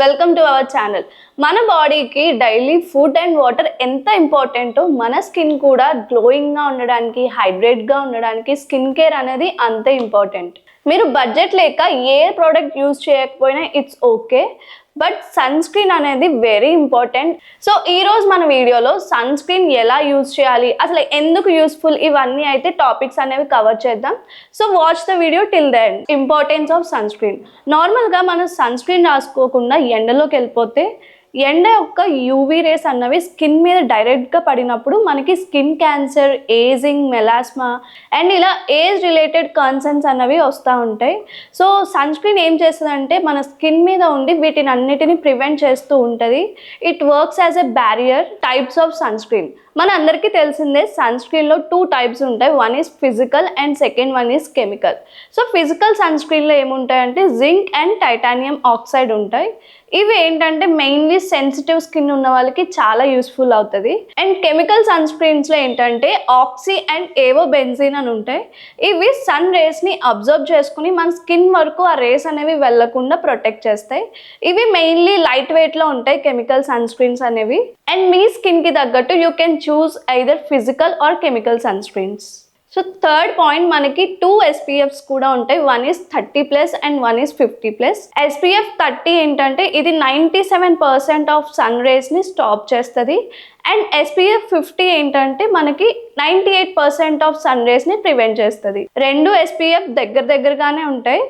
Welcome to our channel. మన బాడీకి daily food and water ఎంత ఇంపార్టెంటో మన స్కిన్ కూడా గ్లోయింగ్గా ఉండడానికి, హైడ్రేట్గా ఉండడానికి స్కిన్ కేర్ అనేది అంతే ఇంపార్టెంట్. మీరు బడ్జెట్ లేక ఏ ప్రోడక్ట్ యూజ్ చేయకపోయినా it's okay, but sunscreen అనేది వెరీ ఇంపార్టెంట్. సో ఈరోజు మన వీడియోలో సన్ స్క్రీన్ ఎలా యూజ్ చేయాలి, అసలు ఎందుకు యూస్ఫుల్, ఇవన్నీ అయితే టాపిక్స్ అనేవి కవర్ చేద్దాం. So watch the video till the end. Importance of sunscreen. నార్మల్గా మనం సన్ స్క్రీన్ రాసుకోకుండా ఎండలోకి వెళ్ళిపోతే ఎండ యొక్క యూవీ రేస్ అన్నవి స్కిన్ మీద డైరెక్ట్గా పడినప్పుడు మనకి skin cancer, ageing, melasma and ఇలా ఏజ్ రిలేటెడ్ కన్సర్న్స్ అన్నవి వస్తూ ఉంటాయి. సో సన్ స్క్రీన్ ఏం చేస్తుందంటే మన స్కిన్ మీద ఉండి వీటిని అన్నిటిని ప్రివెంట్ చేస్తూ ఉంటుంది. It works as a barrier. Types of sunscreen మన అందరికీ తెలిసిందే. సన్ స్క్రీన్లో 2 టైప్స్ ఉంటాయి. One is physical and second one is chemical. So physical sun స్క్రీన్లో ఏముంటాయంటే జింక్ అండ్ టైటానియం ఆక్సైడ్ ఉంటాయి. ఇవి ఏంటంటే మెయిన్లీ సెన్సిటివ్ స్కిన్ ఉన్న వాళ్ళకి చాలా యూస్ఫుల్ అవుతుంది. అండ్ కెమికల్ సన్ స్క్రీన్స్లో ఏంటంటే ఆక్సీ అండ్ ఏవో బెంజీన్ అని ఉంటాయి. ఇవి సన్ రేస్ని అబ్జర్వ్ చేసుకుని మన స్కిన్ వరకు ఆ రేస్ అనేవి వెళ్లకుండా ప్రొటెక్ట్ చేస్తాయి. ఇవి మెయిన్లీ లైట్ వెయిట్లో ఉంటాయి కెమికల్ సన్ స్క్రీన్స్ అనేవి. అండ్ మీ స్కిన్కి తగ్గట్టు you can choose either physical or chemical sunscreens. So third point, మనకి 2 SPFs కూడా ఉంటాయి. One is 30+ and one is 50+. SPF 30 ఏంటంటే ఇది 97% ఆఫ్ సన్ రేస్ని స్టాప్ చేస్తుంది. అండ్ SPF 50 ఏంటంటే మనకి 98% ఆఫ్ సన్ రేస్ని ప్రివెంట్ చేస్తుంది. రెండు SPF దగ్గరగానే ఉంటాయి.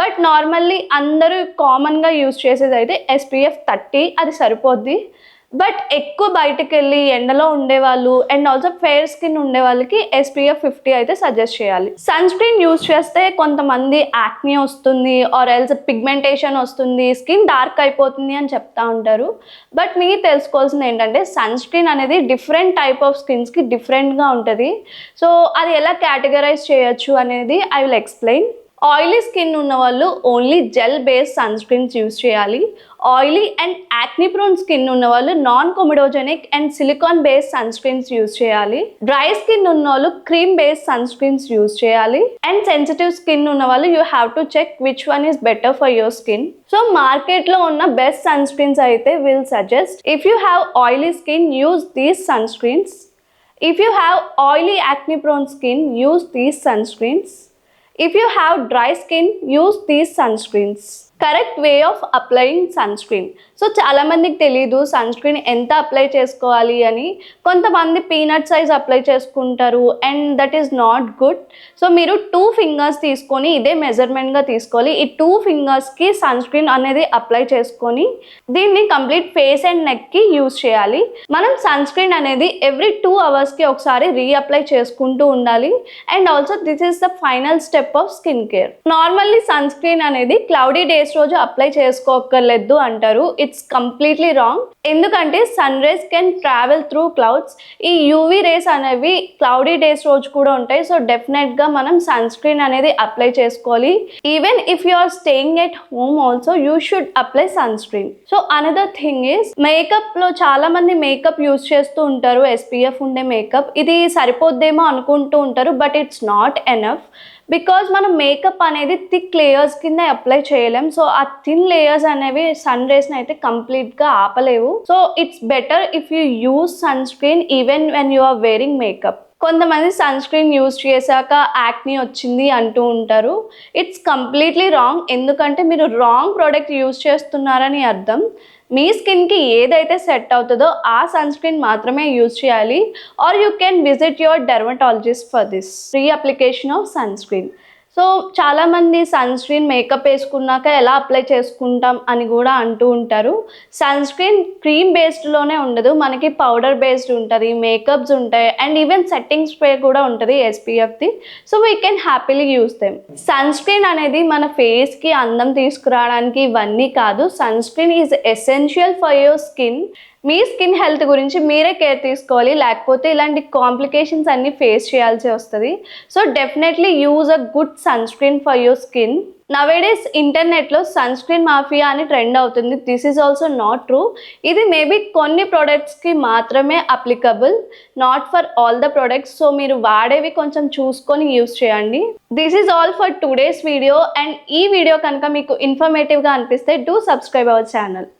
బట్ నార్మల్లీ అందరూ కామన్గా యూజ్ చేసేది అయితే SPF 30, అది సరిపోద్ది. బట్ ఎక్కువ బయటకు వెళ్ళి ఎండలో ఉండేవాళ్ళు అండ్ ఆల్సో ఫెయిర్ స్కిన్ ఉండే వాళ్ళకి SPF 50 అయితే సజెస్ట్ చేయాలి. సన్ స్క్రీన్ యూజ్ చేస్తే కొంతమంది యాక్నీ వస్తుంది ఆర్ ఎల్స్ పిగ్మెంటేషన్ వస్తుంది, స్కిన్ డార్క్ అయిపోతుంది అని చెప్తా ఉంటారు. బట్ మీరు తెలుసుకోవాల్సింది ఏంటంటే సన్ స్క్రీన్ అనేది డిఫరెంట్ టైప్ ఆఫ్ స్కిన్స్కి డిఫరెంట్గా ఉంటుంది. సో అది ఎలా కేటగరైజ్ చేయొచ్చు అనేది I will explain. Oily skin ఉన్న వాళ్ళు only gel based sunscreens use చేయాలి. Oily and acne prone skin ఉన్న వాళ్ళు non comedogenic and silicone based sunscreens use చేయాలి. డ్రై స్కిన్ ఉన్న వాళ్ళు cream based sunscreens use చేయాలి. And sensitive skin ఉన్న వాళ్ళు you have to check which one is better for your skin. So మార్కెట్లో ఉన్న బెస్ట్ సన్ స్క్రీన్స్ అయితే will suggest, if you have oily skin use these sunscreens. If you have oily acne prone skin use these sunscreens. If you have dry skin, use these sunscreens. Correct way of applying sunscreen. So చాలామందికి తెలీదు sunscreen ఎంత apply చేసుకోవాలి అని. కొంతమంది peanut size apply చేసుకుంటారు and that is not good. So మీరు 2 fingers తీసుకొని ఇదే మెజర్మెంట్గా తీసుకోవాలి. ఈ 2 ఫింగర్స్కి సన్ స్క్రీన్ అనేది అప్లై చేసుకొని దీన్ని కంప్లీట్ ఫేస్ అండ్ నెక్కి యూజ్ చేయాలి. మనం సన్ స్క్రీన్ అనేది ఎవ్రీ 2 అవర్స్కి ఒకసారి రీఅప్లై చేసుకుంటూ ఉండాలి. And also this is the final step of skin care. Normally sunscreen అనేది క్లౌడీ డేస్ రోజు అప్లై చేసుకోక్కర్లేదు అంటారు. It's completely wrong. ఎందుకంటే sun rays can travel through clouds. ఈ యూవీ రేస్ అనేవి క్లౌడీ డేస్ రోజు కూడా ఉంటాయి. సో డెఫినెట్గా మనం సన్ స్క్రీన్ అనేది అప్లై చేసుకోవాలి. Even if you are staying at home also you should apply sunscreen. So another thing is మేకప్లో చాలా మంది మేకప్ యూజ్ చేస్తూ ఉంటారు. SPF ఉండే మేకప్ ఇది సరిపోద్దేమో అనుకుంటూ ఉంటారు. But it's not enough. Because మనం మేకప్ అనేది థిక్ లేయర్స్ కింద అప్లై చేయలేం. సో ఆ థిన్ లేయర్స్ అనేవి సన్ రేస్ని అయితే కంప్లీట్గా ఆపలేవు. So it's better if you use sunscreen even when you are wearing makeup. కొంతమంది సన్ స్క్రీన్ యూజ్ చేశాక యాక్నీ వచ్చింది అంటూ ఉంటారు. It's completely wrong. ఎందుకంటే మీరు రాంగ్ ప్రోడక్ట్ యూజ్ చేస్తున్నారని అర్థం. మీ స్కిన్కి ఏదైతే సెట్ అవుతుందో ఆ సన్ స్క్రీన్ మాత్రమే యూజ్ చేయాలి. Or you can visit your dermatologist for this free application of sunscreen. So చాలామంది సన్ స్క్రీన్ మేకప్ వేసుకున్నాక ఎలా అప్లై చేసుకుంటాం అని కూడా అంటూ ఉంటారు. సన్ స్క్రీన్ క్రీమ్ బేస్డ్లోనే ఉండదు, మనకి పౌడర్ బేస్డ్ ఉంటుంది, మేకప్స్ ఉంటాయి అండ్ ఈవెన్ సెట్టింగ్ స్ప్రే కూడా ఉంటుంది SPFది. So we can happily use them. Sunscreen అనేది మన ఫేస్కి అందం తీసుకురావడానికి ఇవన్నీ కాదు. Sunscreen is essential for your skin. మీ స్కిన్ హెల్త్ గురించి మీరే కేర్ తీసుకోవాలి, లేకపోతే ఇలాంటి కాంప్లికేషన్స్ అన్ని ఫేస్ చేయాల్సి వస్తుంది. So definitely use a good sunscreen for your skin. Nowadays ఇంటర్నెట్లో సన్ స్క్రీన్ మాఫియా అని ట్రెండ్ అవుతుంది. This is also not true. ఇది మేబీ కొన్ని ప్రోడక్ట్స్కి మాత్రమే applicable, not for all the products. So మీరు వాడేవి కొంచెం చూసుకొని యూస్ చేయండి. This is all for today's video. And ఈ వీడియో కనుక మీకు ఇన్ఫర్మేటివ్గా అనిపిస్తే డూ సబ్స్క్రైబ్ అవర్ ఛానల్.